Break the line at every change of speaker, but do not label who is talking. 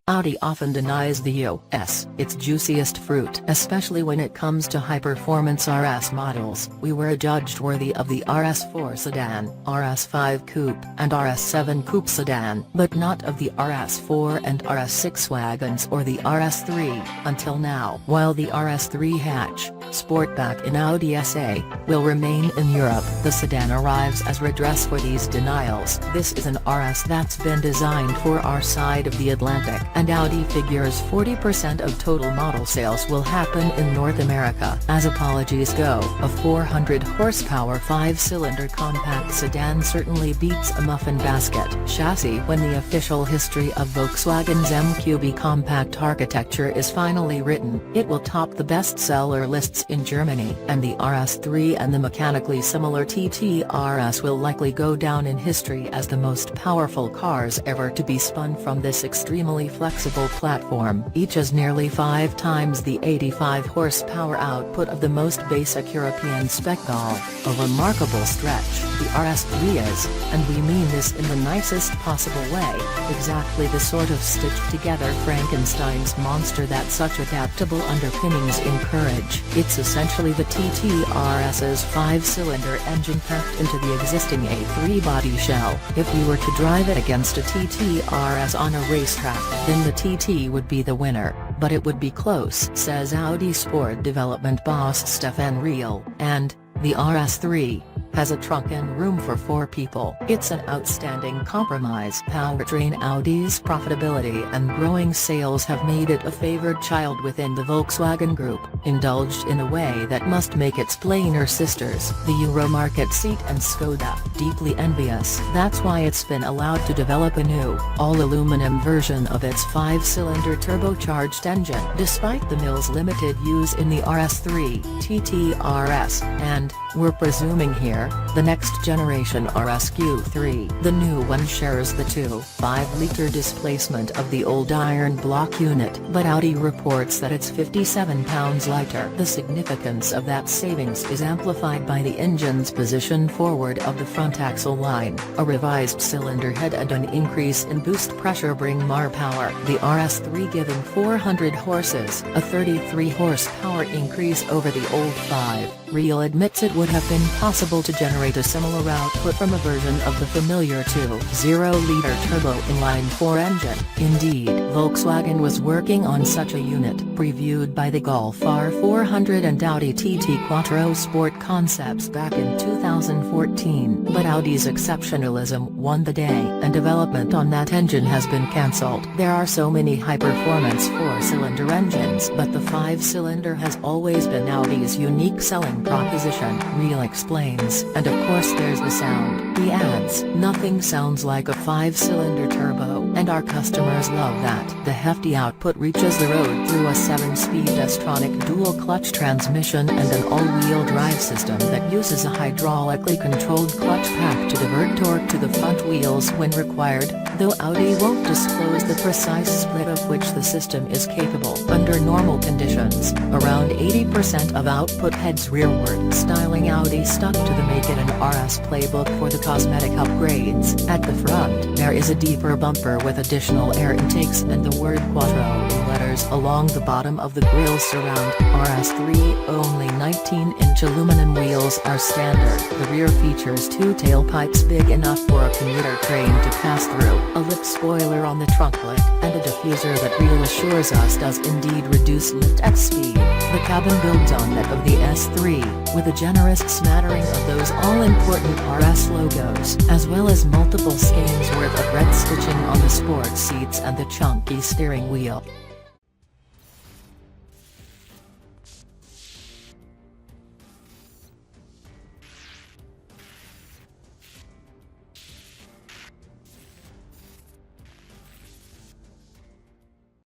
Audi often denies the US its juiciest fruit, especially when it comes to high-performance RS models. We were adjudged worthy of the RS4 Sedan, RS5 Coupe, and RS7 Coupe Sedan, but not of the RS4 and RS6 wagons or the RS3, until now. While the RS3 hatch, Sportback in Audi SA, will remain in Europe, the sedan arrives as redress for these denials. This is an RS that's been designed for our side of the Atlantic, and Audi figures 40% of total model sales will happen in North America. As apologies go, a 400-horsepower 5-cylinder compact sedan certainly beats a muffin basket chassis when the official history of Volkswagen's MQB compact architecture is finally written. It will top the bestseller lists in Germany, and the RS3 and the mechanically similar TT RS will likely go down in history as the most powerful cars ever to be spun from this extremely flexible platform. Each is nearly 5 times the 85 horsepower output of the most basic European spec Golf. A remarkable stretch, the RS3 is, and we mean this in the nicest possible way, exactly the sort of stitched-together Frankenstein's monster that such adaptable underpinnings encourage. It's essentially the TT-RS's 5-cylinder engine packed into the existing A3 body shell. If we were to drive it against a TT-RS on a racetrack, then the TT would be the winner, but it would be close, says Audi Sport Development boss Stefan Riehl, and the RS3 has a trunk and room for 4 people. It's an outstanding compromise. Powertrain. Audi's profitability and growing sales have made it a favored child within the Volkswagen Group, indulged in a way that must make its plainer sisters, the Euromarket Seat and Skoda, deeply envious. That's why it's been allowed to develop a new, all-aluminum version of its 5-cylinder turbocharged engine. Despite the mill's limited use in the RS3, TT-RS, and, we're presuming here, the next generation RSQ3. The new one shares the 2.5-liter displacement of the old iron block unit, but Audi reports that it's 57 pounds lighter. The significance of that savings is amplified by the engine's position forward of the front axle line. A revised cylinder head and an increase in boost pressure bring more power. The RS3 giving 400 horses, a 33 horsepower increase over the old 5. Riehl admits it would have been possible to generate a similar output from a version of the familiar 2.0-liter turbo inline-4 engine. Indeed, Volkswagen was working on such a unit, previewed by the Golf R400 and Audi TT Quattro Sport concepts back in 2014. But Audi's exceptionalism won the day, and development on that engine has been cancelled. There are so many high-performance 4-cylinder engines, but the 5-cylinder has always been Audi's unique selling proposition, Riehl explains. And of course there's the sound, he adds. Nothing sounds like a 5-cylinder turbo, and our customers love that. The hefty output reaches the road through a 7-speed S-tronic dual-clutch transmission and an all-wheel drive system that uses a hydraulically controlled clutch pack to divert torque to the front wheels when required, though Audi won't disclose the precise split of which the system is capable. Under normal conditions, around 80% of output heads rearward. Styling. Audi stuck to the Make It an RS playbook for the cosmetic upgrades. At the front, there is a deeper bumper with additional air intakes and the word Quattro in letters along the bottom of the grille surround. RS3 only 19-inch aluminum wheels are standard. The rear features 2 tailpipes big enough for a commuter train to pass through, a lip spoiler on the trunk lid, and a diffuser that Riehl assures us does indeed reduce lift at speed. The cabin builds on that of the S3, with a generous smattering of those all-important RS logos, as well as multiple skeins worth of red stitching on the sports seats and the chunky steering wheel.